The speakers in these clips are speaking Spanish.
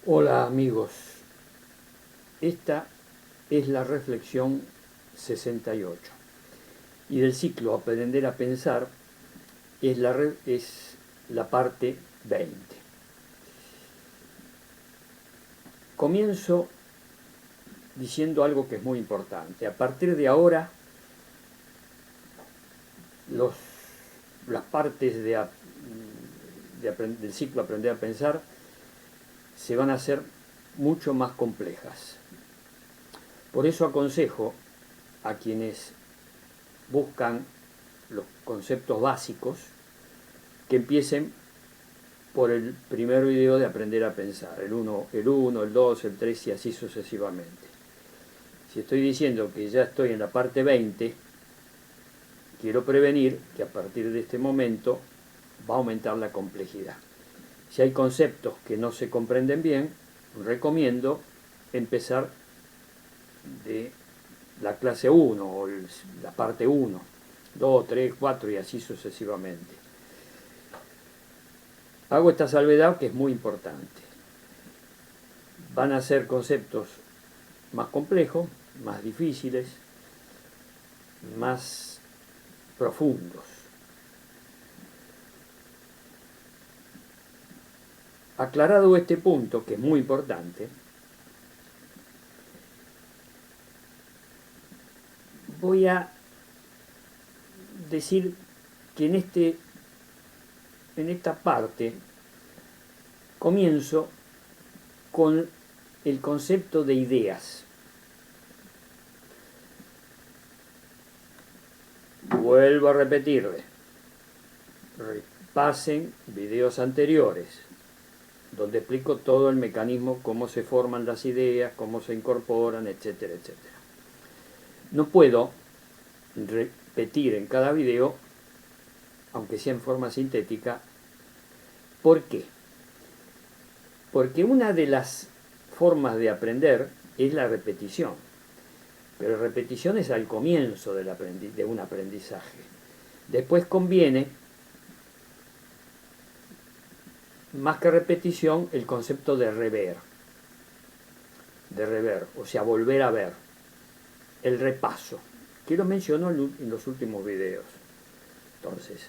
Hola amigos, esta es la reflexión 68 y del ciclo Aprender a Pensar es la parte 20. Comienzo diciendo algo que es muy importante. A partir de ahora, las partes del ciclo Aprender a Pensar se van a hacer mucho más complejas. Por eso aconsejo a quienes buscan los conceptos básicos que empiecen por el primer video de Aprender a Pensar, el 1, el 2, el 3 y así sucesivamente. Si estoy diciendo que ya estoy en la parte 20, quiero prevenir que a partir de este momento va a aumentar la complejidad. Si hay conceptos que no se comprenden bien, recomiendo empezar de la clase 1 o la parte 1, 2, 3, 4 y así sucesivamente. Hago esta salvedad que es muy importante. Van a ser conceptos más complejos, más difíciles, más profundos. Aclarado este punto, que es muy importante, voy a decir que en esta parte comienzo con el concepto de ideas. Vuelvo a repetirle, repasen videos anteriores, donde explico todo el mecanismo, cómo se forman las ideas, cómo se incorporan, etcétera, etcétera. No puedo repetir en cada video, aunque sea en forma sintética. ¿Por qué? Porque una de las formas de aprender es la repetición. Pero repetición es al comienzo de un aprendizaje. Después conviene, más que repetición, el concepto de rever. O sea, volver a ver. El repaso, que lo menciono en los últimos videos. Entonces,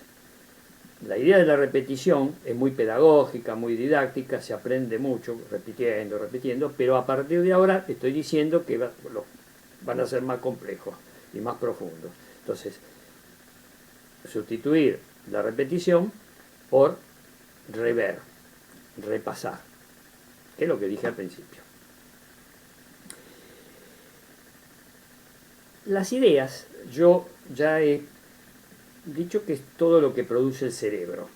la idea de la repetición es muy pedagógica, muy didáctica, se aprende mucho repitiendo, pero a partir de ahora estoy diciendo que van a ser más complejos y más profundos. Entonces, sustituir la repetición por rever, repasar, que es lo que dije al principio. Las ideas, yo ya he dicho que es todo lo que produce el cerebro.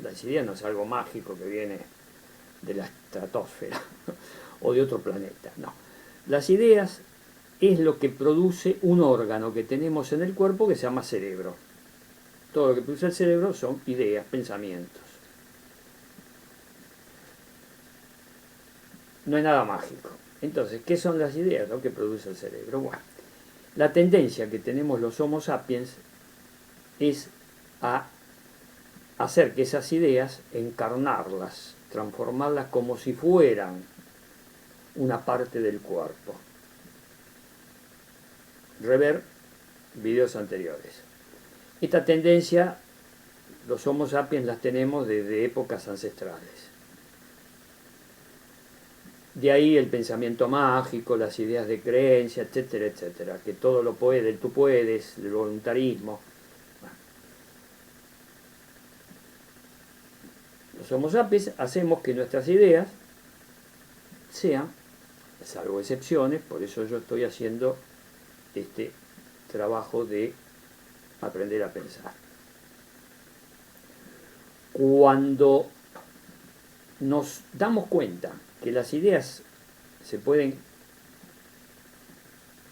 Las ideas no es algo mágico que viene de la estratosfera o de otro planeta, no. Las ideas es lo que produce un órgano que tenemos en el cuerpo que se llama cerebro. Todo lo que produce el cerebro son ideas, pensamientos. No es nada mágico. Entonces, ¿qué son las ideas? Lo que produce el cerebro. Bueno, la tendencia que tenemos los Homo sapiens es a hacer que esas ideas, encarnarlas, transformarlas como si fueran una parte del cuerpo. Rever videos anteriores. Esta tendencia los Homo sapiens las tenemos desde épocas ancestrales. De ahí el pensamiento mágico, las ideas de creencia, etcétera, etcétera, que todo lo puede, tú puedes, el voluntarismo. Los Homo sapiens hacemos que nuestras ideas sean, salvo excepciones, por eso yo estoy haciendo este trabajo de aprender a pensar. Cuando nos damos cuenta que las ideas se pueden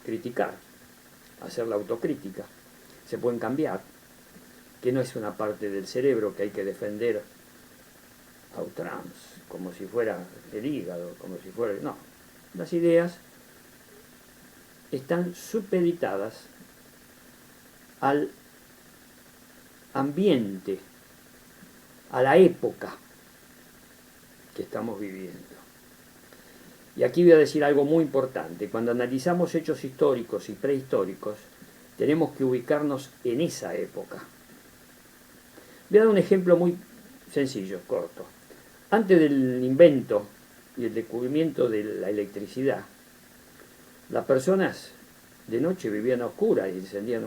criticar, hacer la autocrítica, se pueden cambiar, que no es una parte del cerebro que hay que defender a ultranza, como si fuera el hígado, como si fuera... No, las ideas están supeditadas al ambiente, a la época que estamos viviendo. Y aquí voy a decir algo muy importante. Cuando analizamos hechos históricos y prehistóricos, tenemos que ubicarnos en esa época. Voy a dar un ejemplo muy sencillo, corto. Antes del invento y el descubrimiento de la electricidad, las personas de noche vivían a oscuras y encendían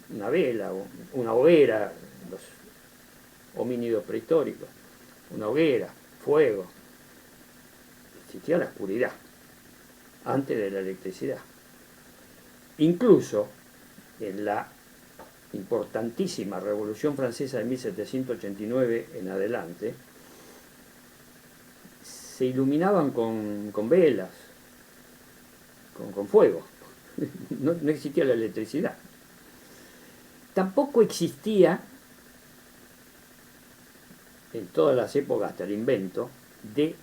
una vela o una hoguera, los homínidos prehistóricos, una hoguera, fuego. Existía la oscuridad antes de la electricidad. Incluso en la importantísima Revolución Francesa de 1789 en adelante, se iluminaban con velas, con fuego. No existía la electricidad. Tampoco existía, en todas las épocas hasta el invento, de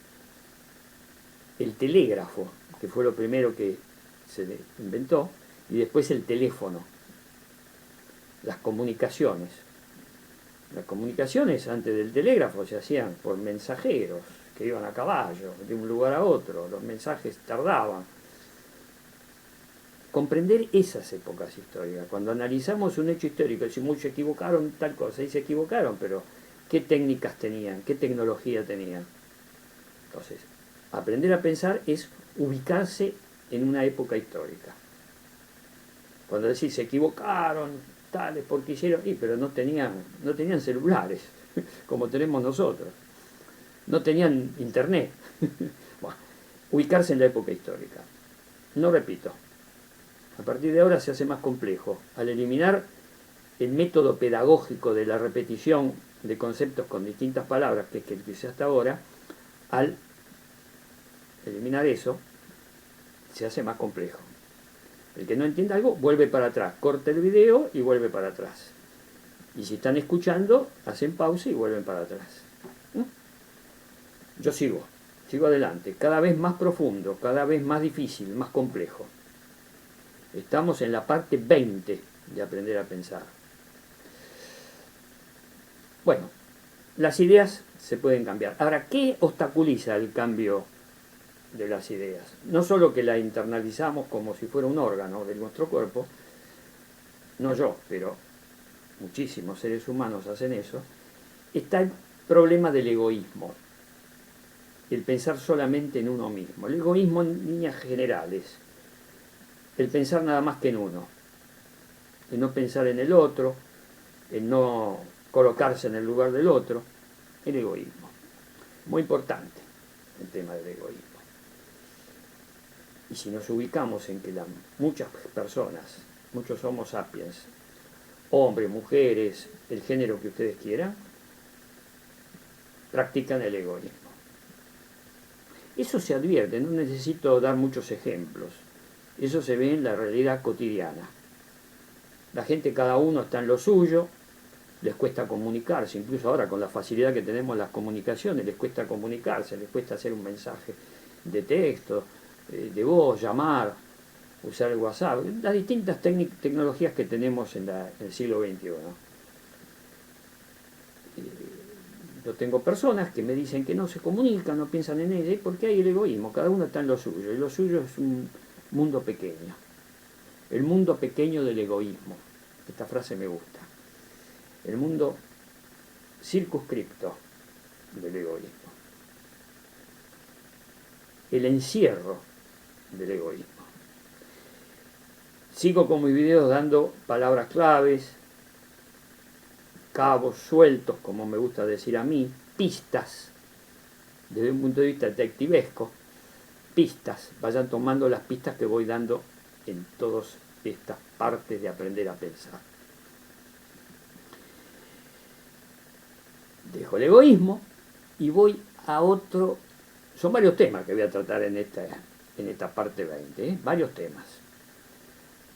el telégrafo, que fue lo primero que se inventó, y después el teléfono. Las comunicaciones. Las comunicaciones antes del telégrafo se hacían por mensajeros que iban a caballo de un lugar a otro. Los mensajes tardaban. Comprender esas épocas históricas. Cuando analizamos un hecho histórico, decimos, se equivocaron tal cosa, y se equivocaron, pero ¿qué técnicas tenían? ¿Qué tecnología tenían? Entonces, aprender a pensar es ubicarse en una época histórica. Cuando decís, se equivocaron, tales, porque hicieron, pero no tenían celulares, como tenemos nosotros. No tenían internet. Bueno, ubicarse en la época histórica. No repito. A partir de ahora se hace más complejo. Al eliminar el método pedagógico de la repetición de conceptos con distintas palabras, que es que utilicé hasta ahora, al eliminar eso, se hace más complejo. El que no entienda algo, vuelve para atrás, corta el video y vuelve para atrás. Y si están escuchando, hacen pausa y vuelven para atrás. Yo sigo adelante, cada vez más profundo, cada vez más difícil, más complejo. Estamos en la parte 20 de aprender a pensar. Bueno, las ideas se pueden cambiar. Ahora, ¿qué obstaculiza el cambio de las ideas? No solo que la internalizamos como si fuera un órgano de nuestro cuerpo, no yo, pero muchísimos seres humanos hacen eso, está el problema del egoísmo, el pensar solamente en uno mismo. El egoísmo en líneas generales, el pensar nada más que en uno, el no pensar en el otro, el no colocarse en el lugar del otro, el egoísmo. Muy importante el tema del egoísmo. Y si nos ubicamos en que muchas personas, muchos homo sapiens, hombres, mujeres, el género que ustedes quieran, practican el egoísmo. Eso se advierte, no necesito dar muchos ejemplos. Eso se ve en la realidad cotidiana. La gente, cada uno está en lo suyo, les cuesta comunicarse, incluso ahora con la facilidad que tenemos en las comunicaciones, les cuesta comunicarse, les cuesta hacer un mensaje de texto, de voz, llamar, usar el WhatsApp, las distintas tecnologías que tenemos en el siglo XXI. Yo tengo personas que me dicen que no se comunican, no piensan en ella, porque hay el egoísmo, cada uno está en lo suyo, y lo suyo es un mundo pequeño, el mundo pequeño del egoísmo. Esta frase me gusta. El mundo circunscripto del egoísmo. El encierro del egoísmo. Sigo con mis videos dando palabras claves, cabos sueltos, como me gusta decir a mí, pistas, desde un punto de vista detectivesco, pistas, vayan tomando las pistas que voy dando en todas estas partes de aprender a pensar. Dejo el egoísmo y voy a otro. Son varios temas que voy a tratar en esta parte 20, varios temas.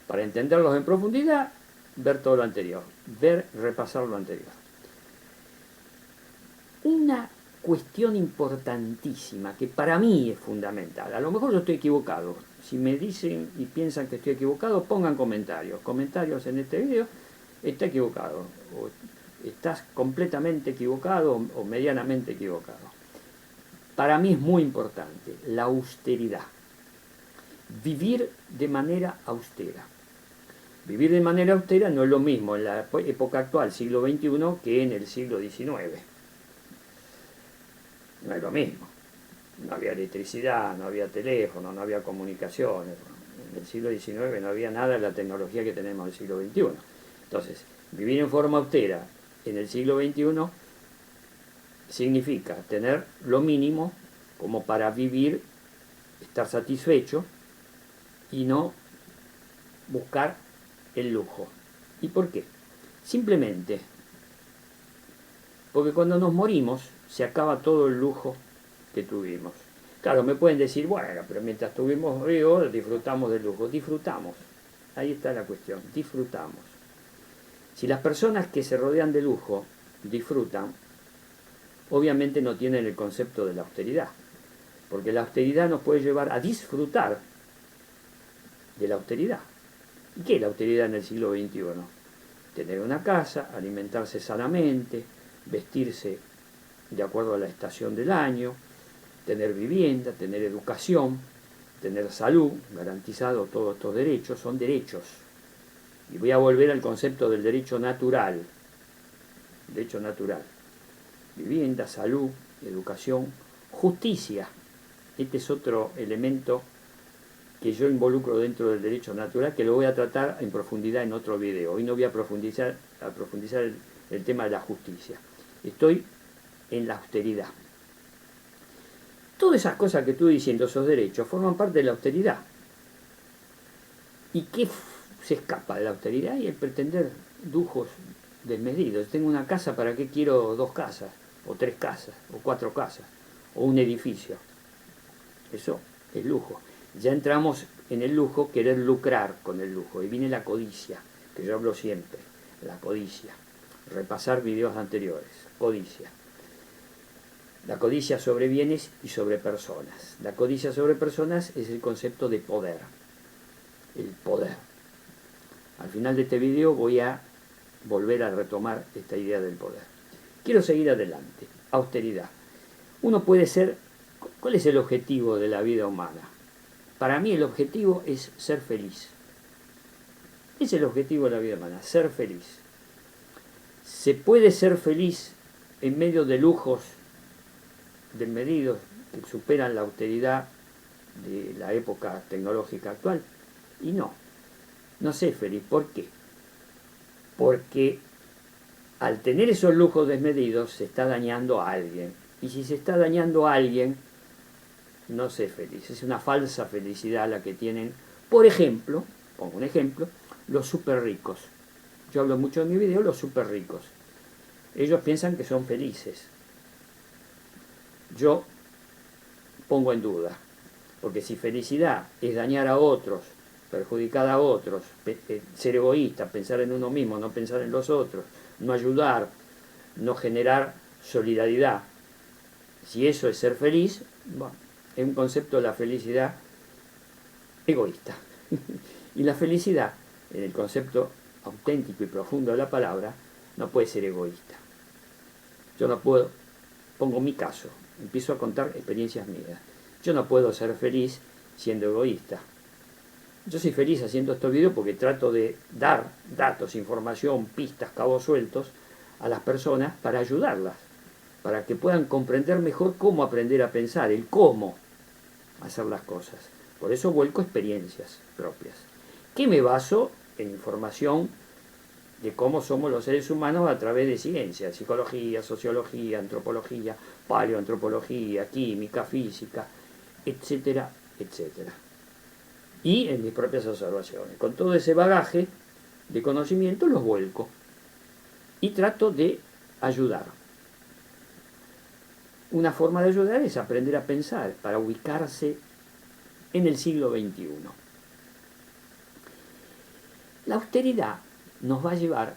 Para entenderlos en profundidad, ver todo lo anterior, repasar lo anterior. Una cuestión importantísima que para mí es fundamental, a lo mejor yo estoy equivocado, si me dicen y piensan que estoy equivocado, pongan comentarios en este video, está equivocado, o estás completamente equivocado o medianamente equivocado. Para mí es muy importante la austeridad. vivir de manera austera. Vivir de manera austera no es lo mismo en la época actual, siglo XXI, que en el siglo XIX. No es lo mismo. No había electricidad, no había teléfono, no había comunicaciones. En el siglo XIX no había nada de la tecnología que tenemos en el siglo XXI. Entonces, vivir en forma austera en el siglo XXI significa tener lo mínimo como para vivir, estar satisfecho y no buscar el lujo. ¿Y por qué? Simplemente porque cuando nos morimos se acaba todo el lujo que tuvimos. Claro, me pueden decir, bueno, pero mientras estuvimos vivos disfrutamos del lujo. Disfrutamos. Ahí está la cuestión. Disfrutamos. Si las personas que se rodean de lujo disfrutan, obviamente no tienen el concepto de la austeridad. Porque la austeridad nos puede llevar a disfrutar de la austeridad. ¿Y qué es la austeridad en el siglo XXI? Tener una casa, alimentarse sanamente, vestirse de acuerdo a la estación del año, tener vivienda, tener educación, tener salud, garantizado todos estos derechos, son derechos. Y voy a volver al concepto del derecho natural. Derecho natural. Vivienda, salud, educación, justicia. Este es otro elemento que yo involucro dentro del derecho natural, que lo voy a tratar en profundidad en otro video. Hoy no voy a profundizar el tema de la justicia. Estoy en la austeridad. Todas esas cosas que estoy diciendo, esos derechos, forman parte de la austeridad. ¿Y qué se escapa de la austeridad? Y el pretender lujos desmedidos. Tengo una casa, ¿para qué quiero 2 casas? O 3 casas, o 4 casas, o un edificio. Eso es lujo. Ya entramos en el lujo, querer lucrar con el lujo. Y viene la codicia, que yo hablo siempre. La codicia. Repasar videos anteriores. Codicia. La codicia sobre bienes y sobre personas. La codicia sobre personas es el concepto de poder. El poder. Al final de este video voy a volver a retomar esta idea del poder. Quiero seguir adelante. Austeridad. Uno puede ser... ¿Cuál es el objetivo de la vida humana? Para mí el objetivo es ser feliz. Es el objetivo de la vida humana, ser feliz. ¿Se puede ser feliz en medio de lujos desmedidos que superan la austeridad de la época tecnológica actual? Y no sé feliz. ¿Por qué? Porque al tener esos lujos desmedidos se está dañando a alguien. Y si se está dañando a alguien, no sé feliz. Es una falsa felicidad la que tienen, por ejemplo, pongo un ejemplo, los súper ricos. Yo hablo mucho en mi video, los súper ricos. Ellos piensan que son felices. Yo pongo en duda, porque si felicidad es dañar a otros, perjudicar a otros, ser egoísta, pensar en uno mismo, no pensar en los otros, no ayudar, no generar solidaridad, si eso es ser feliz, bueno, es un concepto de la felicidad egoísta. Y la felicidad, en el concepto auténtico y profundo de la palabra, no puede ser egoísta. Yo no puedo, pongo mi caso, empiezo a contar experiencias mías. Yo no puedo ser feliz siendo egoísta. Yo soy feliz haciendo estos videos porque trato de dar datos, información, pistas, cabos sueltos a las personas para ayudarlas, para que puedan comprender mejor cómo aprender a pensar, el cómo hacer las cosas. Por eso vuelco experiencias propias, que me baso en información de cómo somos los seres humanos a través de ciencia, psicología, sociología, antropología, paleoantropología, química, física, etcétera, etcétera. Y en mis propias observaciones. Con todo ese bagaje de conocimiento los vuelco y trato de ayudar. Una forma de ayudar es aprender a pensar para ubicarse en el siglo XXI. La austeridad nos va a llevar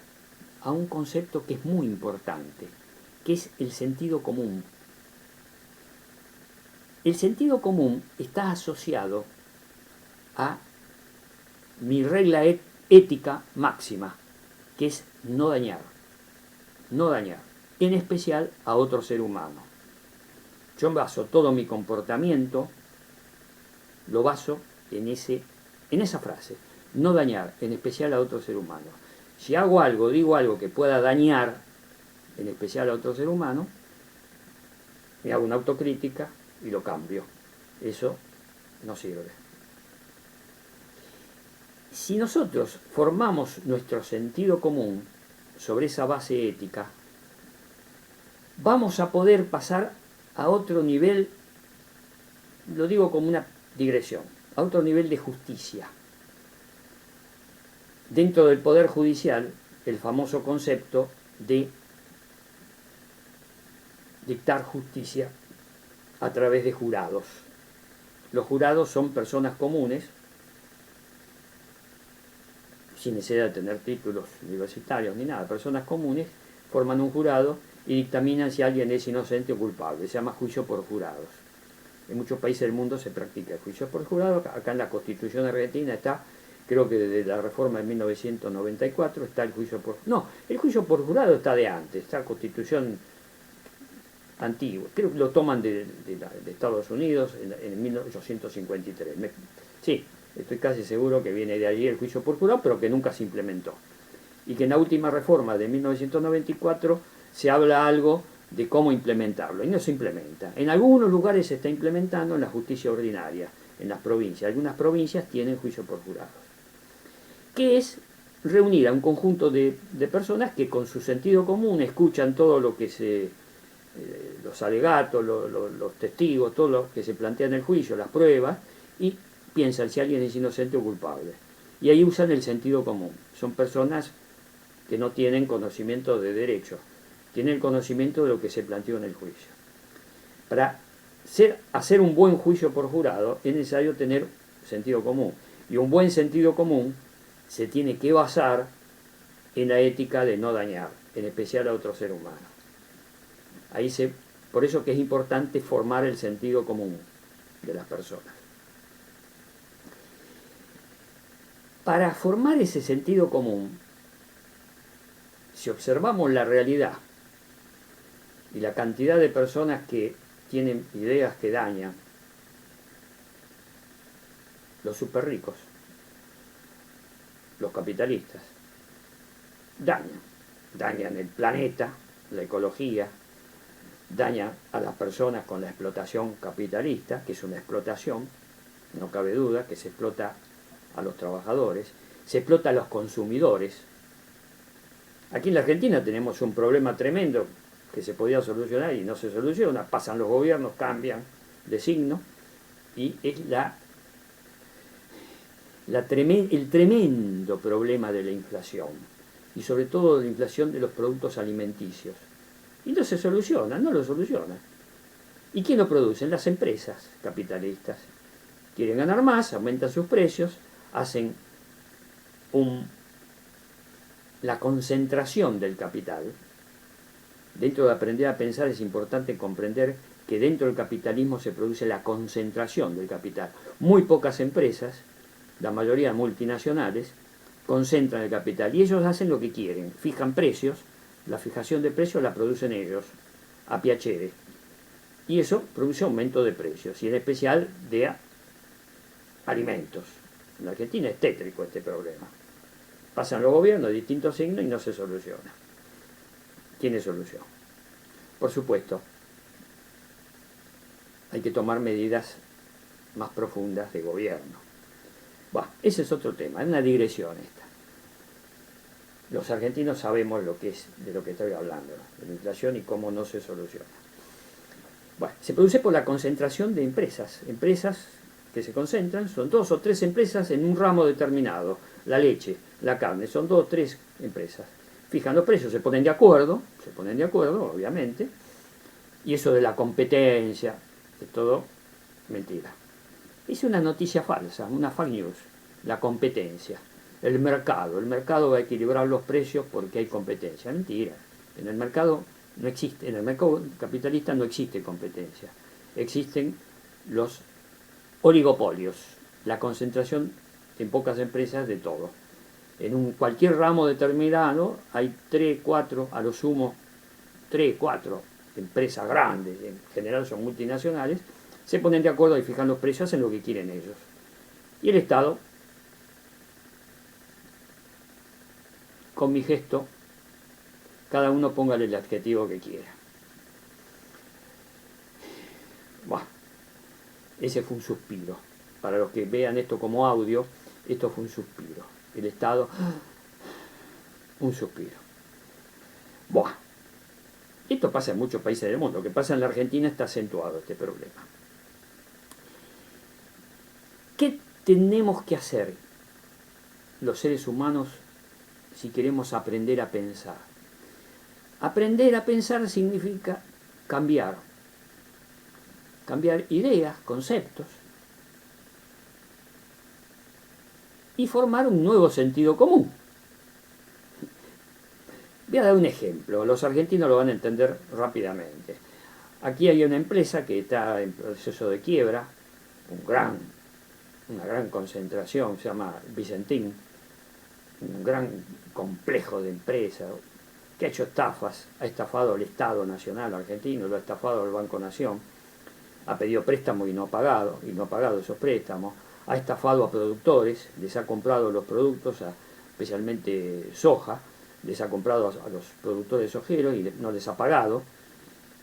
a un concepto que es muy importante, que es el sentido común. El sentido común está asociado a mi regla ética máxima, que es no dañar, en especial a otro ser humano. Yo baso todo mi comportamiento, lo baso en esa frase, no dañar, en especial a otro ser humano. Si hago algo, digo algo que pueda dañar, en especial a otro ser humano, me hago una autocrítica y lo cambio. Eso no sirve. Si nosotros formamos nuestro sentido común sobre esa base ética, vamos a poder pasar a otro nivel, lo digo como una digresión, a otro nivel de justicia. Dentro del Poder Judicial, el famoso concepto de dictar justicia a través de jurados. Los jurados son personas comunes, sin necesidad de tener títulos universitarios ni nada, personas comunes forman un jurado y dictaminan si alguien es inocente o culpable. Se llama juicio por jurados. En muchos países del mundo se practica el juicio por jurado. Acá en la Constitución argentina está, creo que desde la reforma de 1994 está el juicio por... No, el juicio por jurado está de antes, está la Constitución antigua. Creo que lo toman de Estados Unidos en 1853. Sí, estoy casi seguro que viene de allí el juicio por jurado, pero que nunca se implementó. Y que en la última reforma de 1994 se habla algo de cómo implementarlo, y no se implementa. En algunos lugares se está implementando en la justicia ordinaria, en las provincias. Algunas provincias tienen juicio por jurados, que es reunir a un conjunto de personas que con su sentido común escuchan todo lo que los alegatos, los testigos, todo lo que se plantea en el juicio, las pruebas, y piensan si alguien es inocente o culpable. Y ahí usan el sentido común. Son personas que no tienen conocimiento de derecho, tienen el conocimiento de lo que se planteó en el juicio. Para hacer un buen juicio por jurado es necesario tener sentido común. Y un buen sentido común se tiene que basar en la ética de no dañar, en especial a otro ser humano. Por eso que es importante formar el sentido común de las personas. Para formar ese sentido común, si observamos la realidad y la cantidad de personas que tienen ideas que dañan, los súper ricos, los capitalistas, dañan el planeta, la ecología, dañan a las personas con la explotación capitalista, que es una explotación, no cabe duda, que se explota a los trabajadores, se explota a los consumidores. Aquí en la Argentina tenemos un problema tremendo que se podía solucionar y no se soluciona. Pasan los gobiernos, cambian de signo, y es el tremendo problema de la inflación, y sobre todo de la inflación de los productos alimenticios. Y no se soluciona, no lo soluciona. ¿Y quién lo producen? Las empresas capitalistas. Quieren ganar más, aumentan sus precios, hacen la concentración del capital. Dentro de aprender a pensar es importante comprender que dentro del capitalismo se produce la concentración del capital. Muy pocas empresas, la mayoría multinacionales, concentran el capital y ellos hacen lo que quieren, fijan precios. La fijación de precios la producen ellos, a piacere. Y eso produce aumento de precios, y en especial de alimentos. En la Argentina es tétrico este problema. Pasan los gobiernos de distintos signos y no se soluciona. ¿Tiene solución? Por supuesto, hay que tomar medidas más profundas de gobierno. Bueno, ese es otro tema, es una digresión esta. Los argentinos sabemos de lo que estoy hablando, de la inflación y cómo no se soluciona. Bueno, se produce por la concentración de empresas que se concentran, son 2 o 3 empresas en un ramo determinado, la leche, la carne, son 2 o 3 empresas. Fijan los precios, se ponen de acuerdo, obviamente, y eso de la competencia, es todo mentira. Es una noticia falsa, una fake news, la competencia. El mercado va a equilibrar los precios porque hay competencia. Mentira. En el mercado no existe, en el mercado capitalista no existe competencia. Existen los oligopolios, la concentración en pocas empresas de todo. En cualquier ramo determinado hay 3, 4, a lo sumo 3, 4 empresas grandes, en general son multinacionales, se ponen de acuerdo y fijan los precios, hacen lo que quieren ellos. Y el Estado, con mi gesto, cada uno póngale el adjetivo que quiera. Bueno, ese fue un suspiro. Para los que vean esto como audio, esto fue un suspiro. El Estado, un suspiro. Bueno, esto pasa en muchos países del mundo. Lo que pasa en la Argentina está acentuado este problema. ¿Qué tenemos que hacer los seres humanos si queremos aprender a pensar? Aprender a pensar significa cambiar ideas, conceptos, y formar un nuevo sentido común. Voy a dar un ejemplo, los argentinos lo van a entender rápidamente. Aquí hay una empresa que está en proceso de quiebra, una gran concentración, se llama Vicentín, un gran complejo de empresas que ha hecho estafas, ha estafado al Estado Nacional argentino, lo ha estafado al Banco Nación, ha pedido préstamos y no ha pagado esos préstamos, ha estafado a productores, les ha comprado los productos, especialmente soja, les ha comprado a los productores sojeros y no les ha pagado,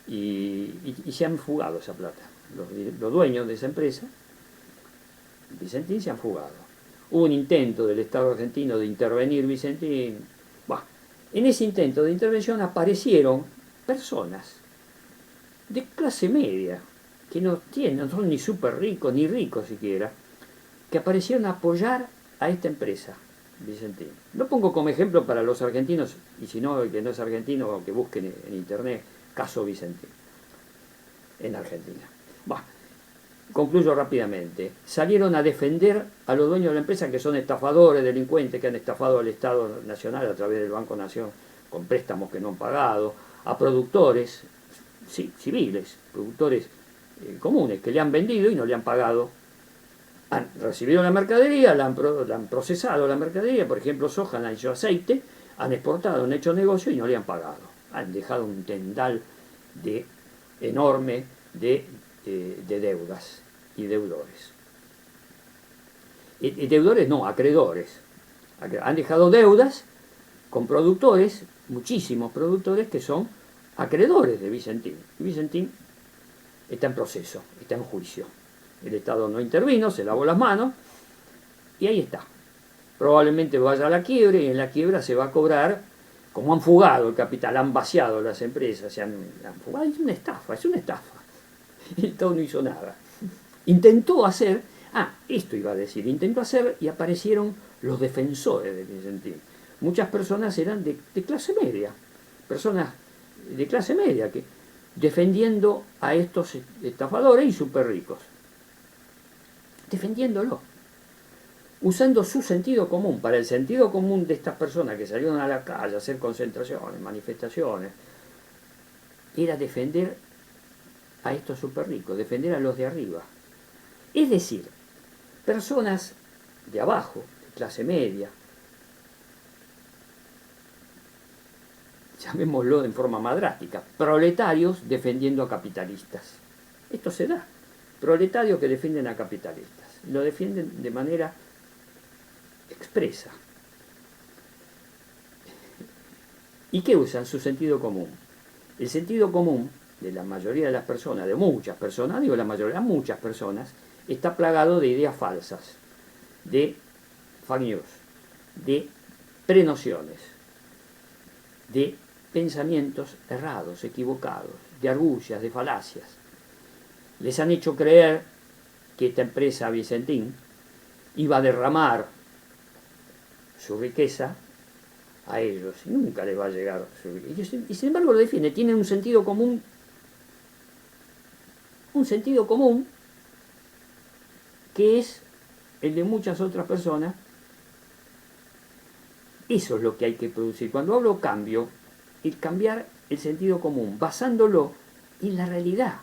y se han fugado esa plata. Los dueños de esa empresa, Vicentín, se han fugado. Hubo un intento del Estado argentino de intervenir Vicentín. Bueno, en ese intento de intervención aparecieron personas de clase media, que no son ni súper ricos, ni ricos siquiera, que aparecieron a apoyar a esta empresa, Vicentín. Lo pongo como ejemplo para los argentinos, y si no, el que no es argentino, que busquen en internet caso Vicentín, en Argentina. Bueno, concluyo rápidamente. Salieron a defender a los dueños de la empresa, que son estafadores, delincuentes, que han estafado al Estado Nacional a través del Banco Nación con préstamos que no han pagado, a productores civiles, productores comunes, que le han vendido y no le han pagado. Han recibido la mercadería, la han procesado la mercadería, por ejemplo soja, han hecho aceite, han exportado, han hecho negocio y no le han pagado. Han dejado un tendal enorme de deudas y deudores. Y deudores no, acreedores. Han dejado deudas con productores, muchísimos productores que son acreedores de Vicentín. Vicentín está en proceso, está en juicio. El Estado no intervino, se lavó las manos y ahí está. Probablemente vaya a la quiebra y en la quiebra se va a cobrar, como han fugado el capital, han vaciado las empresas, han fugado. Es una estafa. El Estado no hizo nada. Intentó hacer, esto iba a decir, intentó hacer y aparecieron los defensores de Vicentín. Muchas personas eran de clase media, personas de clase media que defendiendo a estos estafadores y súper ricos. Defendiéndolo, usando su sentido común. Para el sentido común de estas personas que salieron a la calle a hacer concentraciones, manifestaciones, era defender a estos súper ricos, defender a los de arriba. Es decir, personas de abajo, de clase media, llamémoslo en forma más drástica, proletarios defendiendo a capitalistas. Esto se da. Proletarios que defienden a capitalistas. Lo defienden de manera expresa. ¿Y qué usan? Su sentido común. El sentido común de la mayoría de las personas, de muchas personas, digo la mayoría, muchas personas, está plagado de ideas falsas, de fake news, de prenociones, de pensamientos errados, equivocados, de argucias, de falacias. Les han hecho creer que esta empresa Vicentín iba a derramar su riqueza a ellos y nunca les va a llegar su riqueza. Y sin embargo lo defiende, tiene un sentido común que es el de muchas otras personas. Eso es lo que hay que producir. Cuando hablo cambio, el cambiar el sentido común, basándolo en la realidad.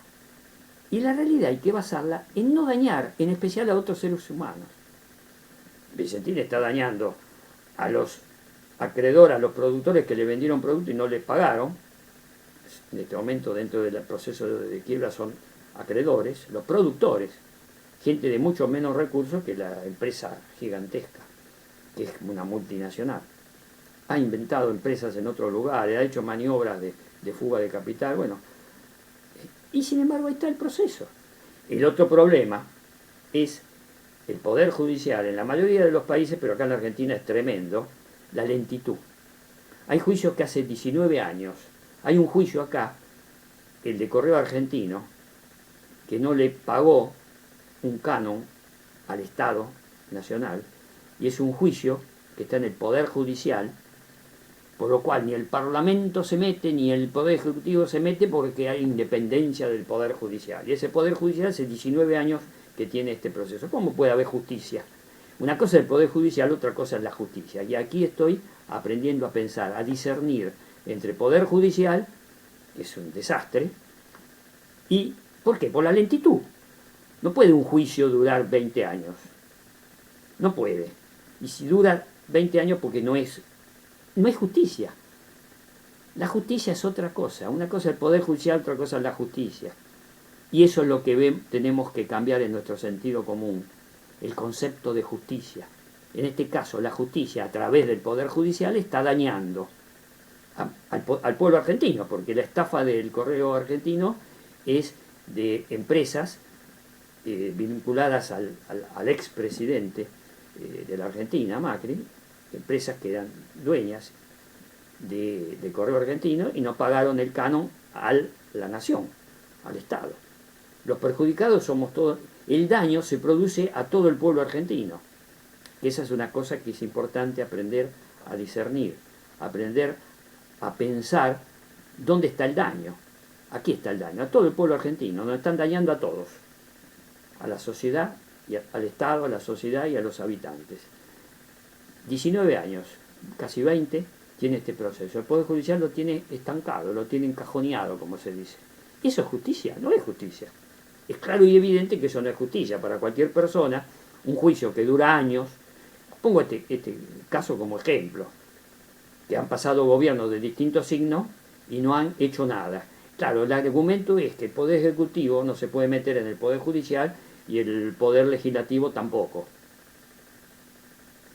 Y la realidad hay que basarla en no dañar, en especial a otros seres humanos. Vicentín está dañando a los acreedores, a los productores que le vendieron producto y no les pagaron. En este momento, dentro del proceso de quiebra, son acreedores, los productores gente de mucho menos recursos que la empresa gigantesca, que es una multinacional. Ha inventado empresas en otros lugares, ha hecho maniobras de fuga de capital, bueno, y sin embargo ahí está el proceso. El otro problema es el Poder Judicial en la mayoría de los países, pero acá en la Argentina es tremendo, la lentitud. Hay juicios que hace 19 años, hay un juicio acá, el de Correo Argentino, que no le pagó un canon al Estado Nacional, y es un juicio que está en el Poder Judicial, por lo cual ni el Parlamento se mete, ni el Poder Ejecutivo se mete, porque hay independencia del Poder Judicial. Y ese Poder Judicial hace 19 años que tiene este proceso. ¿Cómo puede haber justicia? Una cosa es el Poder Judicial, otra cosa es la justicia. Y aquí estoy aprendiendo a pensar, a discernir entre Poder Judicial, que es un desastre, y ¿por qué? Por la lentitud. No puede un juicio durar 20 años. No puede. Y si dura 20 años porque no es justicia. La justicia es otra cosa. Una cosa es el Poder Judicial, otra cosa es la justicia. Y eso es lo que tenemos que cambiar en nuestro sentido común. El concepto de justicia. En este caso, la justicia a través del Poder Judicial está dañando al pueblo argentino, porque la estafa del Correo Argentino es de empresas vinculadas al expresidente de la Argentina, Macri, empresas que eran dueñas de Correo Argentino y no pagaron el canon a la nación, al Estado. Los perjudicados somos todos. El daño se produce a todo el pueblo argentino. Esa es una cosa que es importante aprender a discernir, aprender a pensar dónde está el daño. Aquí está el daño, a todo el pueblo argentino, nos están dañando a todos, a la sociedad, al Estado, a la sociedad y a los habitantes. 19 años, casi 20, tiene este proceso. El Poder Judicial lo tiene estancado, lo tiene encajoneado, como se dice. ¿Eso es justicia? No es justicia. Es claro y evidente que eso no es justicia. Para cualquier persona, un juicio que dura años, pongo este caso como ejemplo, que han pasado gobiernos de distintos signos y no han hecho nada. Claro, el argumento es que el Poder Ejecutivo no se puede meter en el Poder Judicial y el Poder Legislativo tampoco.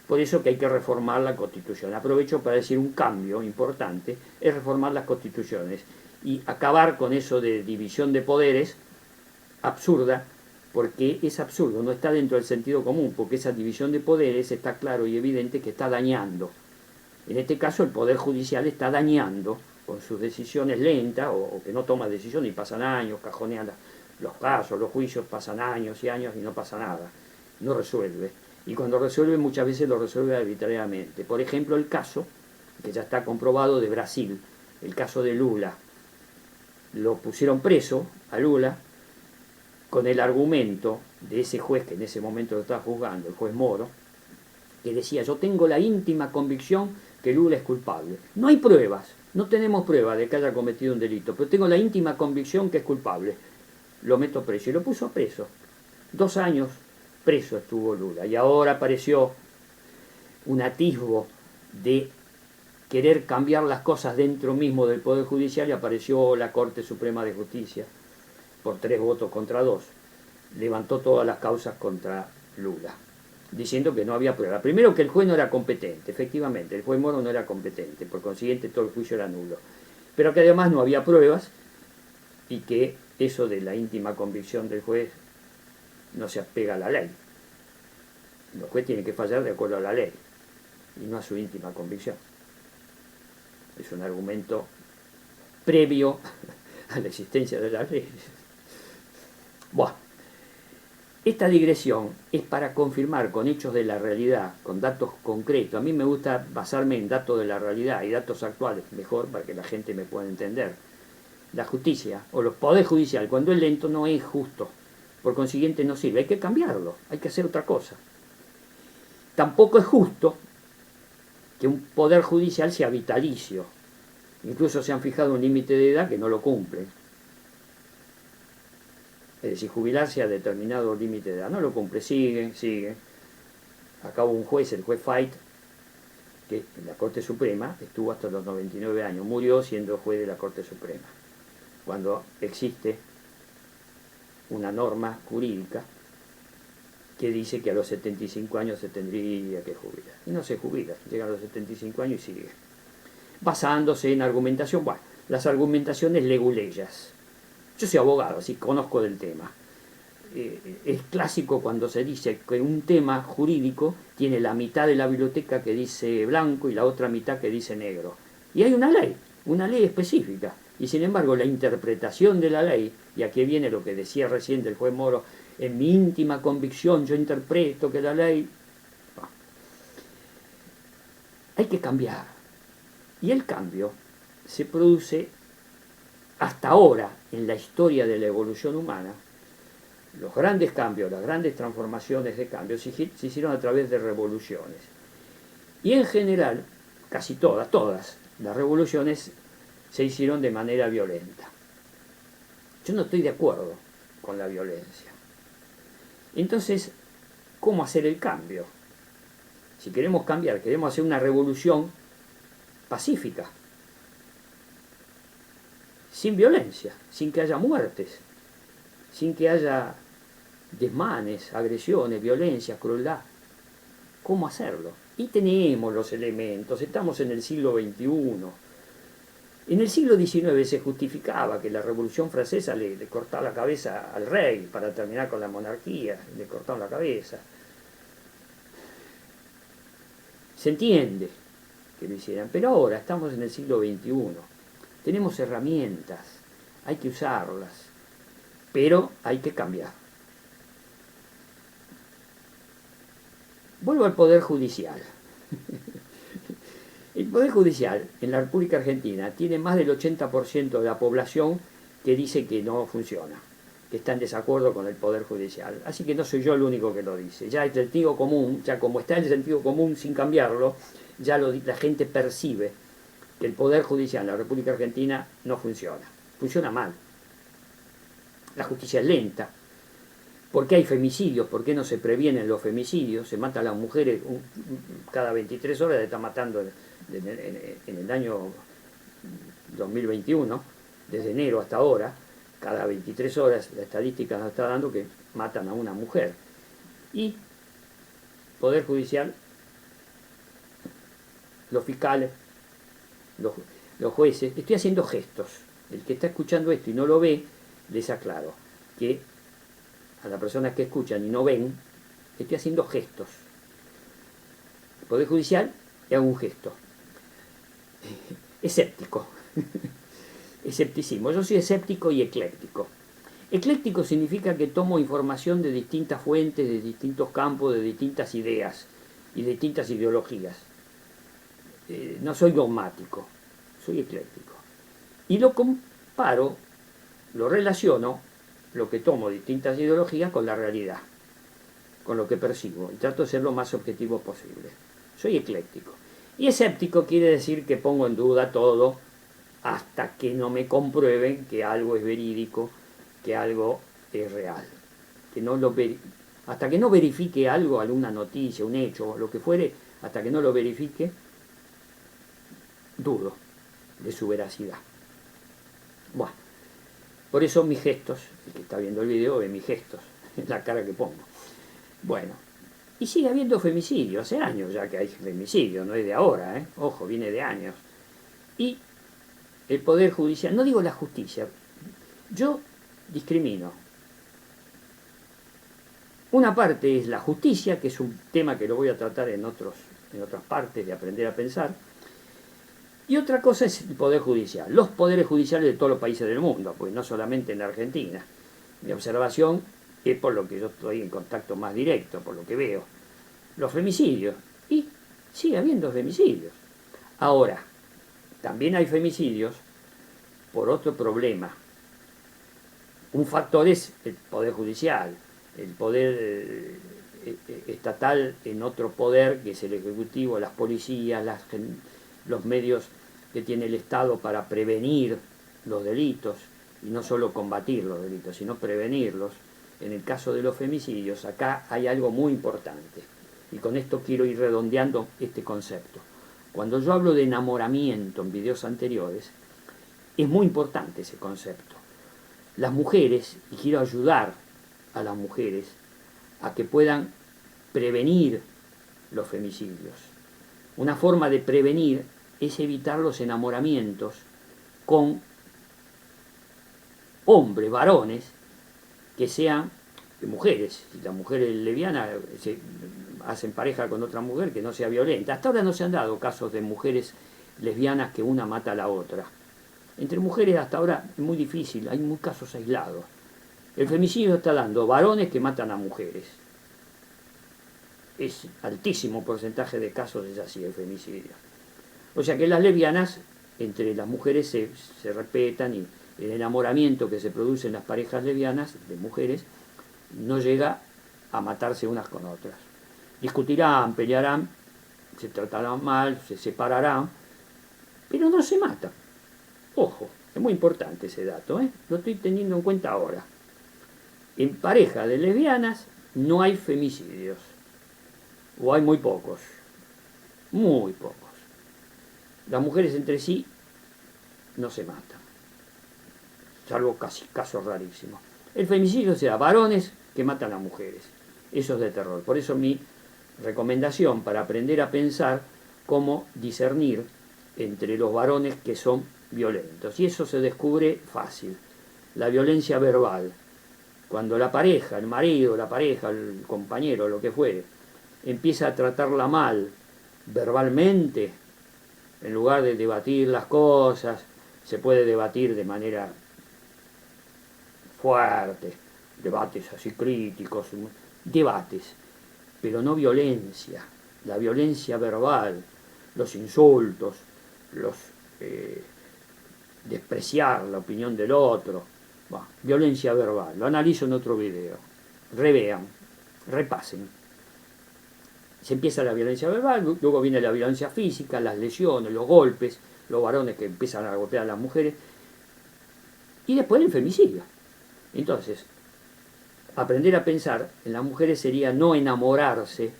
Por eso que hay que reformar la Constitución. Aprovecho para decir un cambio importante, es reformar las constituciones y acabar con eso de división de poderes absurda, porque es absurdo, no está dentro del sentido común, porque esa división de poderes está claro y evidente que está dañando. En este caso el Poder Judicial está dañando con sus decisiones lentas o que no toma decisiones y pasan años, cajonean los casos, los juicios, pasan años y años y no pasa nada, no resuelve. Y cuando resuelve muchas veces lo resuelve arbitrariamente. Por ejemplo, el caso, que ya está comprobado, de Brasil, el caso de Lula. Lo pusieron preso a Lula con el argumento de ese juez que en ese momento lo estaba juzgando, el juez Moro, que decía: yo tengo la íntima convicción que Lula es culpable. No hay pruebas, no tenemos pruebas de que haya cometido un delito, pero tengo la íntima convicción que es culpable. Lo meto preso. Y lo puso preso. 2 años preso estuvo Lula. Y ahora apareció un atisbo de querer cambiar las cosas dentro mismo del Poder Judicial y apareció la Corte Suprema de Justicia por 3 votos contra 2. Levantó todas las causas contra Lula, diciendo que no había prueba. Primero, que el juez no era competente, efectivamente, el juez Moro no era competente, por consiguiente todo el juicio era nulo. Pero que además no había pruebas y que eso de la íntima convicción del juez no se apega a la ley. El juez tiene que fallar de acuerdo a la ley y no a su íntima convicción. Es un argumento previo a la existencia de las leyes. Bueno, esta digresión es para confirmar con hechos de la realidad, con datos concretos. A mí me gusta basarme en datos de la realidad y datos actuales, mejor para que la gente me pueda entender. La justicia o los poderes judiciales, cuando es lento, no es justo. Por consiguiente no sirve, hay que cambiarlo, hay que hacer otra cosa. Tampoco es justo que un poder judicial sea vitalicio. Incluso se han fijado un límite de edad que no lo cumple. Es decir, jubilarse a determinado límite de edad. No lo cumple, sigue. Acá hubo un juez, el juez Fait, que en la Corte Suprema estuvo hasta los 99 años. Murió siendo juez de la Corte Suprema. Cuando existe una norma jurídica que dice que a los 75 años se tendría que jubilar. Y no se jubila, llega a los 75 años y sigue. Basándose en argumentación, bueno, las argumentaciones leguleyas. Yo soy abogado, así conozco del tema. Es clásico cuando se dice que un tema jurídico tiene la mitad de la biblioteca que dice blanco y la otra mitad que dice negro. Y hay una ley específica. Y sin embargo la interpretación de la ley, y aquí viene lo que decía recién el juez Moro, en mi íntima convicción yo interpreto que la ley... Bueno, hay que cambiar. Y el cambio se produce hasta ahora en la historia de la evolución humana. Los grandes cambios, las grandes transformaciones de cambio se hicieron a través de revoluciones. Y en general, casi todas las revoluciones se hicieron de manera violenta. Yo no estoy de acuerdo con la violencia. Entonces, ¿cómo hacer el cambio? Si queremos cambiar, queremos hacer una revolución pacífica, sin violencia, sin que haya muertes, sin que haya desmanes, agresiones, violencia, crueldad. ¿Cómo hacerlo? Y tenemos los elementos, estamos en el siglo XXI. En el siglo XIX se justificaba que la Revolución Francesa le cortaba la cabeza al rey para terminar con la monarquía, le cortaron la cabeza. Se entiende que lo hicieran, pero ahora estamos en el siglo XXI. Tenemos herramientas, hay que usarlas, pero hay que cambiar. Vuelvo al Poder Judicial. El Poder Judicial en la República Argentina tiene más del 80% de la población que dice que no funciona, que está en desacuerdo con el Poder Judicial. Así que no soy yo el único que lo dice. Ya el sentido común, ya como está el sentido común sin cambiarlo, ya la gente percibe que el Poder Judicial en la República Argentina no funciona. Funciona mal. La justicia es lenta. ¿Por qué hay femicidios? ¿Por qué no se previenen los femicidios? Se matan a las mujeres cada 23 horas, se está matando en el año 2021, desde enero hasta ahora, cada 23 horas la estadística nos está dando que matan a una mujer. Y Poder Judicial, los fiscales, los jueces, estoy haciendo gestos. El que está escuchando esto y no lo ve, les aclaro que a las personas que escuchan y no ven, estoy haciendo gestos. El Poder Judicial y hago un gesto. Escéptico. Escepticismo. Yo soy escéptico y ecléctico. Ecléctico significa que tomo información de distintas fuentes, de distintos campos, de distintas ideas y de distintas ideologías. No soy dogmático, soy ecléctico. Y lo comparo, lo relaciono, lo que tomo de distintas ideologías con la realidad, con lo que percibo, y trato de ser lo más objetivo posible. Soy ecléctico. Y escéptico quiere decir que pongo en duda todo hasta que no me comprueben que algo es verídico, que algo es real. Hasta que no verifique algo, alguna noticia, un hecho, lo que fuere, hasta que no lo verifique, dudo de su veracidad. Bueno, por eso mis gestos, el que está viendo el video ve mis gestos, la cara que pongo. Bueno, y sigue habiendo femicidio, hace años ya que hay femicidio, no es de ahora, ojo, viene de años. Y el Poder Judicial, no digo la justicia, yo discrimino. Una parte es la justicia, que es un tema que lo voy a tratar en otras partes de aprender a pensar, y otra cosa es el Poder Judicial, los poderes judiciales de todos los países del mundo, pues no solamente en la Argentina. Mi observación es por lo que yo estoy en contacto más directo, por lo que veo. Los femicidios, y sigue habiendo femicidios. Ahora, también hay femicidios por otro problema. Un factor es el Poder Judicial, el poder estatal en otro poder, que es el Ejecutivo, las policías, los medios que tiene el Estado para prevenir los delitos, y no solo combatir los delitos, sino prevenirlos. En el caso de los femicidios, acá hay algo muy importante, y con esto quiero ir redondeando este concepto. Cuando yo hablo de enamoramiento en videos anteriores, es muy importante ese concepto. Las mujeres, y quiero ayudar a las mujeres a que puedan prevenir los femicidios. Una forma de prevenir es evitar los enamoramientos con hombres, varones, que sean mujeres. Si la mujer es lesbiana, se hacen pareja con otra mujer que no sea violenta. Hasta ahora no se han dado casos de mujeres lesbianas que una mata a la otra. Entre mujeres hasta ahora es muy difícil, hay muchos casos aislados. El femicidio está dando varones que matan a mujeres. Es altísimo porcentaje de casos es así el femicidio. O sea que las lesbianas, entre las mujeres se respetan y el enamoramiento que se produce en las parejas lesbianas de mujeres no llega a matarse unas con otras. Discutirán, pelearán, se tratarán mal, se separarán, pero no se matan. Ojo, es muy importante ese dato, ¿eh? Lo estoy teniendo en cuenta ahora. En pareja de lesbianas no hay femicidios, o hay muy pocos, muy pocos. Las mujeres entre sí no se matan, salvo casi casos rarísimos. El femicidio será varones que matan a mujeres. Eso es de terror. Por eso mi recomendación para aprender a pensar cómo discernir entre los varones que son violentos. Y eso se descubre fácil. La violencia verbal. Cuando la pareja, el marido, la pareja, el compañero, lo que fuere, empieza a tratarla mal verbalmente, en lugar de debatir las cosas, se puede debatir de manera fuerte, debates así críticos, debates, pero no violencia. La violencia verbal, los insultos, los despreciar la opinión del otro, violencia verbal. Lo analizo en otro video. Revean, repasen. Se empieza la violencia verbal, luego viene la violencia física, las lesiones, los golpes, los varones que empiezan a golpear a las mujeres, y después el femicidio. Entonces, aprender a pensar en las mujeres sería no enamorarse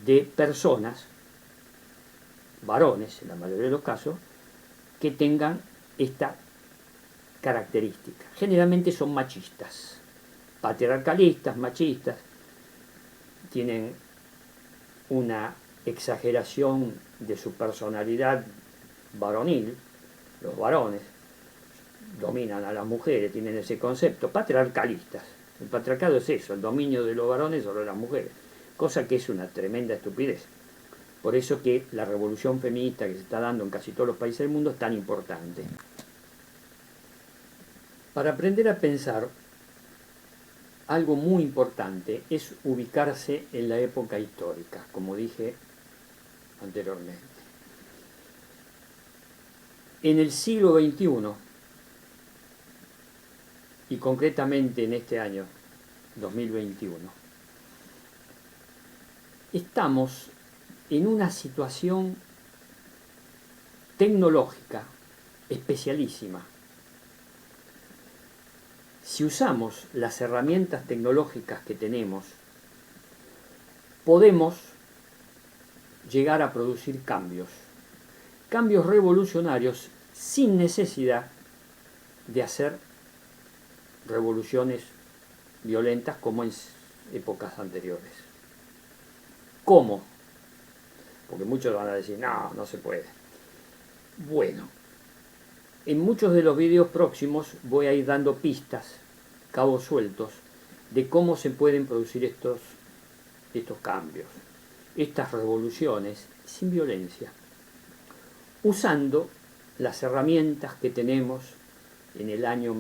de personas, varones en la mayoría de los casos, que tengan esta característica. Generalmente son machistas, patriarcalistas, machistas, tienen una exageración de su personalidad varonil. Los varones dominan a las mujeres, tienen ese concepto, patriarcalistas. El patriarcado es eso, el dominio de los varones sobre las mujeres, cosa que es una tremenda estupidez. Por eso que la revolución feminista que se está dando en casi todos los países del mundo es tan importante. Para aprender a pensar, algo muy importante es ubicarse en la época histórica, como dije anteriormente. En el siglo XXI, y concretamente en este año 2021, estamos en una situación tecnológica especialísima. Si usamos las herramientas tecnológicas que tenemos, podemos llegar a producir cambios revolucionarios sin necesidad de hacer revoluciones violentas como en épocas anteriores. ¿Cómo? Porque muchos van a decir, no, no se puede. Bueno, en muchos de los vídeos próximos voy a ir dando pistas, cabos sueltos, de cómo se pueden producir estos cambios, estas revoluciones sin violencia, usando las herramientas que tenemos en el año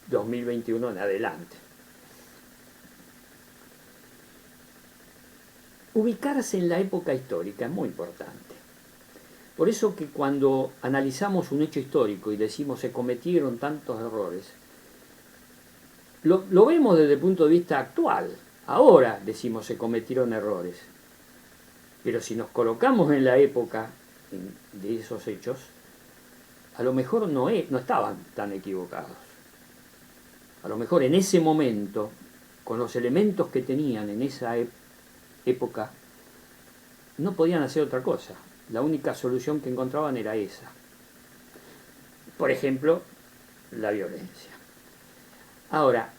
2021 en adelante. Ubicarse en la época histórica es muy importante. Por eso que cuando analizamos un hecho histórico y decimos se cometieron tantos errores, lo vemos desde el punto de vista actual. Ahora decimos se cometieron errores. Pero si nos colocamos en la época de esos hechos, a lo mejor no estaban tan equivocados. A lo mejor en ese momento, con los elementos que tenían en esa época, no podían hacer otra cosa. La única solución que encontraban era esa. Por ejemplo, la violencia. Ahora,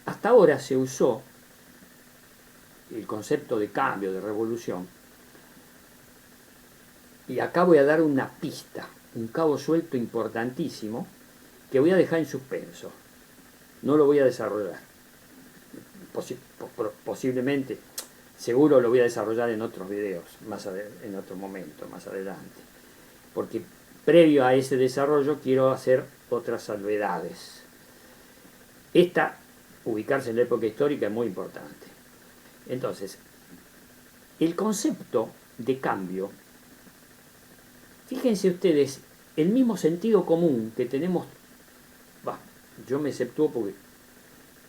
Hasta ahora se usó el concepto de cambio, de revolución, y acá voy a dar una pista, un cabo suelto importantísimo, que voy a dejar en suspenso. No lo voy a desarrollar. Posiblemente, seguro lo voy a desarrollar en otros videos, en otro momento, más adelante. Porque previo a ese desarrollo quiero hacer otras salvedades. Esta, ubicarse en la época histórica, es muy importante. Entonces, el concepto de cambio, fíjense ustedes, el mismo sentido común que tenemos, yo me exceptúo porque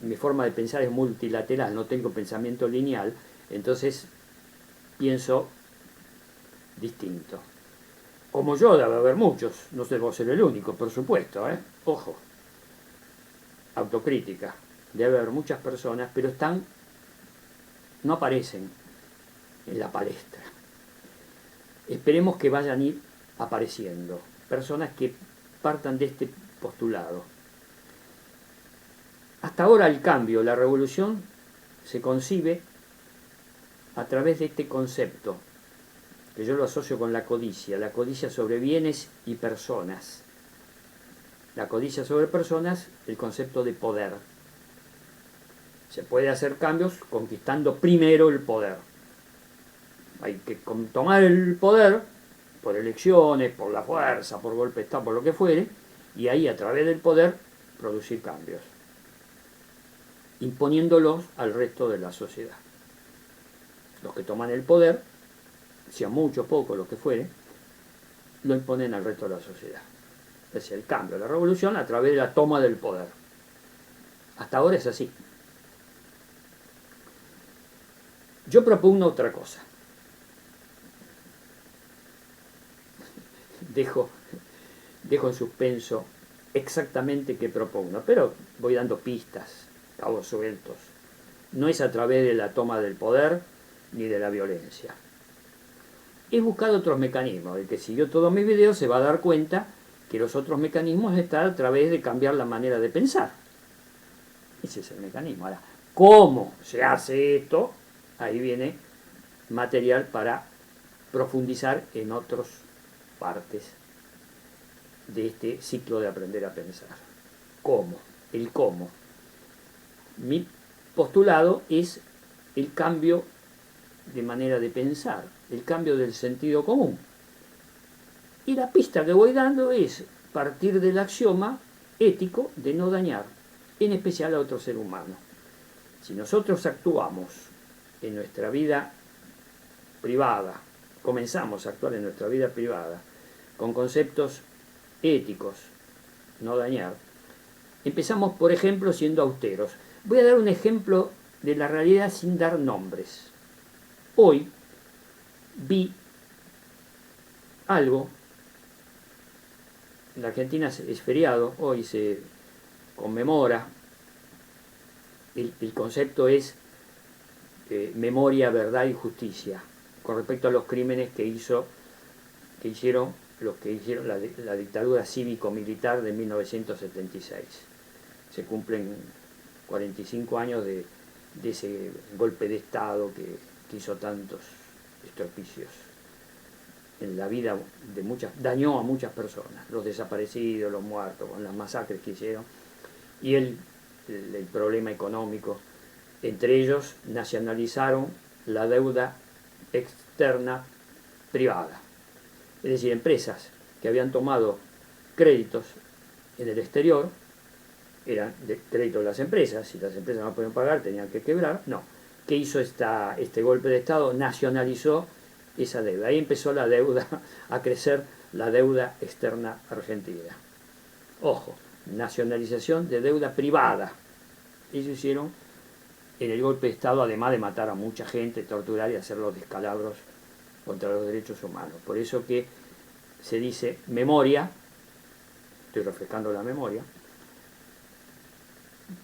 mi forma de pensar es multilateral, no tengo pensamiento lineal, entonces pienso distinto. Como yo debe haber muchos, no debo ser el único, por supuesto, ojo, autocrítica, debe haber muchas personas, pero no aparecen en la palestra. Esperemos que vayan a ir apareciendo personas que partan de este postulado. Hasta ahora el cambio, la revolución, se concibe a través de este concepto, que yo lo asocio con la codicia sobre bienes y personas. La codicia sobre personas, el concepto de poder. Se puede hacer cambios conquistando primero el poder. Hay que tomar el poder por elecciones, por la fuerza, por golpe de Estado, por lo que fuere, y ahí a través del poder producir cambios, imponiéndolos al resto de la sociedad. Los que toman el poder, sea mucho o poco, lo que fuere, lo imponen al resto de la sociedad. Es decir, el cambio, la revolución a través de la toma del poder. Hasta ahora es así. Yo propugno otra cosa. Dejo en suspenso exactamente qué propugno, pero voy dando pistas, cabos sueltos. No es a través de la toma del poder ni de la violencia. He buscado otros mecanismos. El que siguió todos mis videos se va a dar cuenta que los otros mecanismos están a través de cambiar la manera de pensar. Ese es el mecanismo. Ahora, ¿cómo se hace esto? Ahí viene material para profundizar en otras partes de este ciclo de aprender a pensar. ¿Cómo? El cómo. Mi postulado es el cambio de manera de pensar, el cambio del sentido común. Y la pista que voy dando es partir del axioma ético de no dañar, en especial a otro ser humano. Si nosotros actuamos en nuestra vida privada, comenzamos a actuar en nuestra vida privada con conceptos éticos, no dañar, empezamos, por ejemplo, siendo austeros. Voy a dar un ejemplo de la realidad sin dar nombres. Hoy vi algo, en la Argentina es feriado, hoy se conmemora, el concepto es memoria, verdad y justicia, con respecto a los crímenes que hicieron la dictadura cívico-militar de 1976. Se cumplen 45 años de ese golpe de Estado que hizo tantos estropicios en la vida de dañó a muchas personas, los desaparecidos, los muertos, con las masacres que hicieron, y el problema económico. Entre ellos nacionalizaron la deuda externa privada, es decir, empresas que habían tomado créditos en el exterior, eran de crédito de las empresas, si las empresas no podían pagar tenían que quebrar. No. ¿Qué hizo este golpe de Estado? Nacionalizó esa deuda. Ahí empezó la deuda a crecer, la deuda externa argentina. Ojo, nacionalización de deuda privada. Eso hicieron en el golpe de Estado, además de matar a mucha gente, torturar y hacer los descalabros contra los derechos humanos. Por eso que se dice memoria, estoy refrescando la memoria,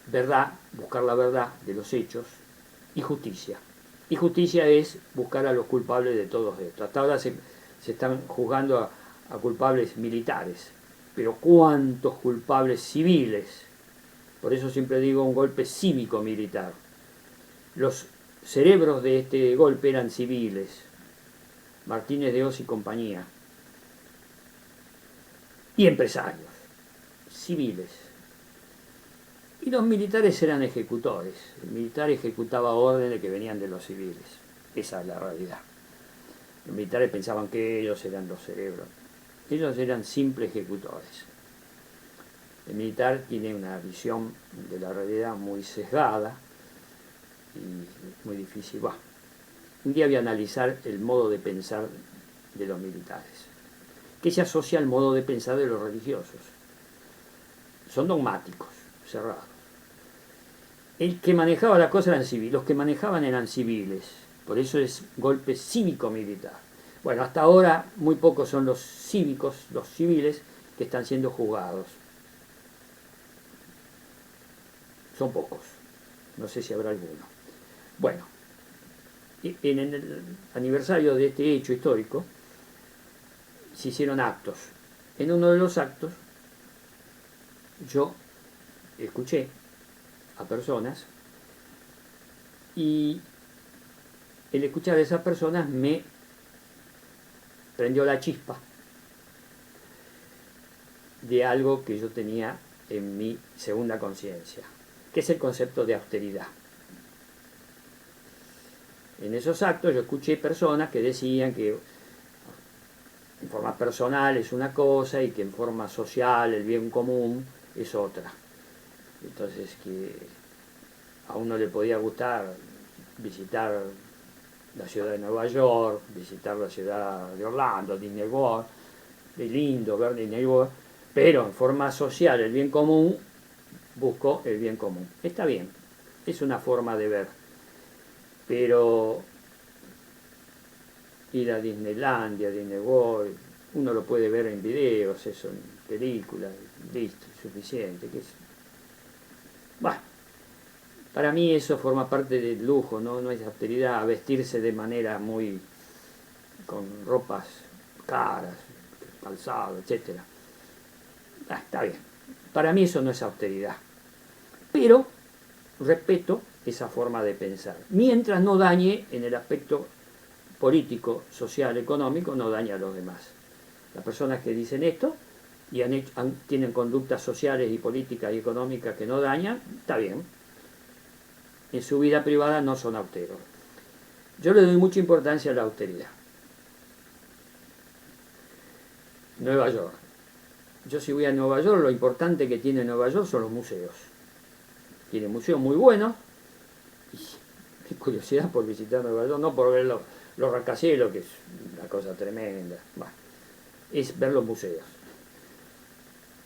verdad, buscar la verdad de los hechos, y justicia. Y justicia es buscar a los culpables de todos estos. Hasta ahora se están juzgando a culpables militares, pero ¿cuántos culpables civiles Por eso siempre digo un golpe cívico-militar. Los cerebros de este golpe eran civiles, Martínez de Hoz y compañía, y empresarios, civiles. Y los militares eran ejecutores. El militar ejecutaba órdenes que venían de los civiles. Esa es la realidad. Los militares pensaban que ellos eran los cerebros. Ellos eran simples ejecutores. El militar tiene una visión de la realidad muy sesgada y muy difícil. Bueno, un día voy a analizar el modo de pensar de los militares, que se asocia al modo de pensar de los religiosos. Son dogmáticos, cerrados. El que manejaba la cosa eran civiles, los que manejaban eran civiles, por eso es golpe cívico-militar. Bueno, hasta ahora muy pocos son los cívicos, los civiles, que están siendo juzgados. Son pocos, no sé si habrá alguno. Bueno, en el aniversario de este hecho histórico se hicieron actos. En uno de los actos yo escuché a personas y el escuchar a esas personas me prendió la chispa de algo que yo tenía en mi segunda conciencia, que es el concepto de austeridad. En esos actos yo escuché personas que decían que en forma personal es una cosa y que en forma social el bien común es otra. Entonces que a uno le podía gustar visitar la ciudad de Nueva York, visitar la ciudad de Orlando, Disney World, es lindo ver Disney World, pero en forma social el bien común, busco el bien común. Está bien, es una forma de ver, pero ir a Disneylandia, Disney World, uno lo puede ver en videos, eso, en películas, listo, suficiente. Bueno, para mí eso forma parte del lujo, no es austeridad, vestirse de manera muy, con ropas caras, calzado, etc. Está bien, para mí eso no es austeridad, pero respeto esa forma de pensar, mientras no dañe en el aspecto político, social, económico, no daña a los demás. Las personas que dicen esto y tienen conductas sociales y políticas y económicas que no dañan, está bien. En su vida privada no son austeros. Yo le doy mucha importancia a la austeridad. Nueva York. Yo si voy a Nueva York, lo importante que tiene Nueva York son los museos. Tiene museos muy buenos. Y curiosidad por visitar Nueva York, no por ver los rascacielos, que es una cosa tremenda. Bueno, es ver los museos.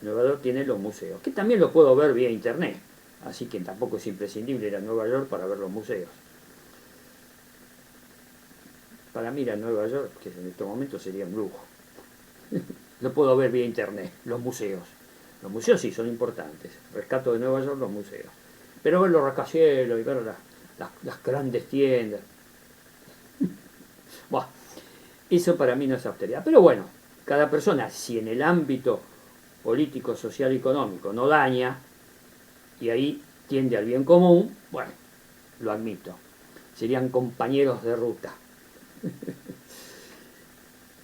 Nueva York tiene los museos, que también lo puedo ver vía internet. Así que tampoco es imprescindible ir a Nueva York para ver los museos. Para mí ir a Nueva York, que en este momento sería un lujo. Lo puedo ver vía internet, los museos. Los museos sí son importantes. Rescato de Nueva York los museos. Pero ver los rascacielos y ver las grandes tiendas. Bueno, eso para mí no es austeridad. Pero bueno, cada persona, si en el ámbito político, social y económico no daña, y ahí tiende al bien común, bueno, lo admito. Serían compañeros de ruta.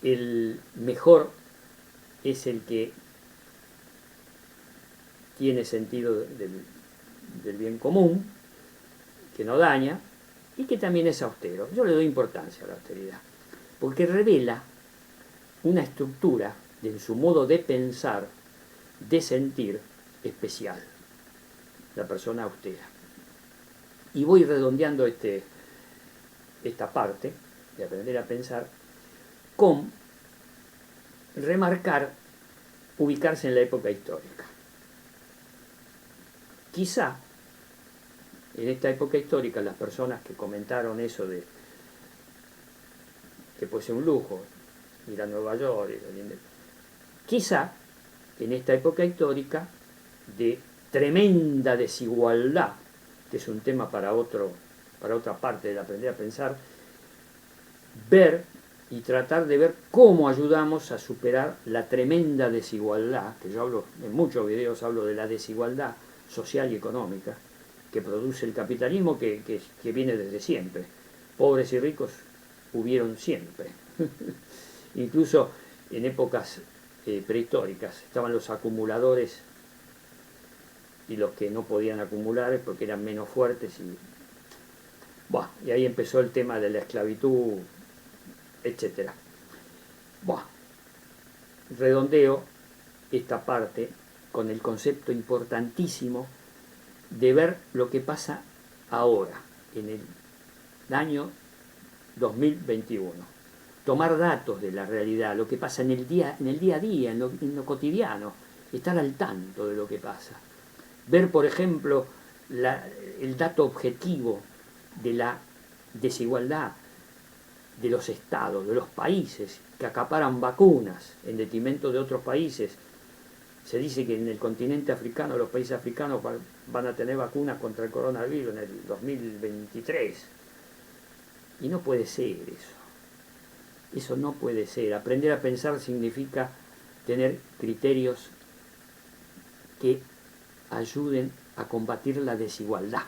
El mejor es el que tiene sentido del bien común, que no daña y que también es austero. Yo le doy importancia a la austeridad, porque revela una estructura de su modo de pensar, de sentir especial, la persona austera. Y voy redondeando esta parte de aprender a pensar con remarcar, ubicarse en la época histórica. Quizá en esta época histórica las personas que comentaron eso de que puede ser un lujo ir a Nueva York, quizá en esta época histórica de tremenda desigualdad, que es un tema para otra parte del aprender a pensar, ver y tratar de ver cómo ayudamos a superar la tremenda desigualdad, que yo hablo, en muchos videos hablo de la desigualdad social y económica que produce el capitalismo que viene desde siempre. Pobres y ricos hubieron siempre. Incluso en épocas prehistóricas estaban los acumuladores y los que no podían acumular porque eran menos fuertes y ahí empezó el tema de la esclavitud, etc. Redondeo esta parte con el concepto importantísimo de ver lo que pasa ahora, en el año 2021. Tomar datos de la realidad, lo que pasa en el día a día, en lo cotidiano, estar al tanto de lo que pasa. Ver, por ejemplo, el dato objetivo de la desigualdad de los estados, de los países que acaparan vacunas en detrimento de otros países. Se dice que en el continente africano, los países africanos van a tener vacunas contra el coronavirus en el 2023. Y no puede ser eso. Eso no puede ser. Aprender a pensar significa tener criterios que ayuden a combatir la desigualdad.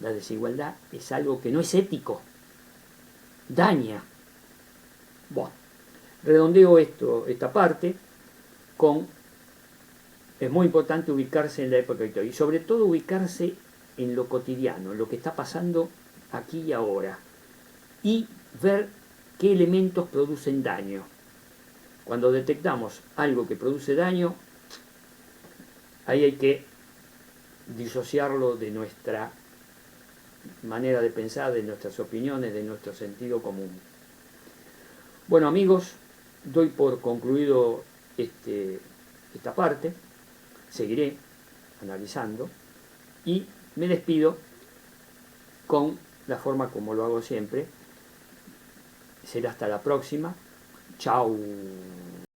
La desigualdad es algo que no es ético. Daña. Redondeo esta parte con... Es muy importante ubicarse en la época actual y sobre todo ubicarse en lo cotidiano, en lo que está pasando aquí y ahora, y ver qué elementos producen daño. Cuando detectamos algo que produce daño, ahí hay que disociarlo de nuestra manera de pensar, de nuestras opiniones, de nuestro sentido común. Bueno, amigos, doy por concluido esta parte. Seguiré analizando y me despido con la forma como lo hago siempre. Será hasta la próxima. Chao.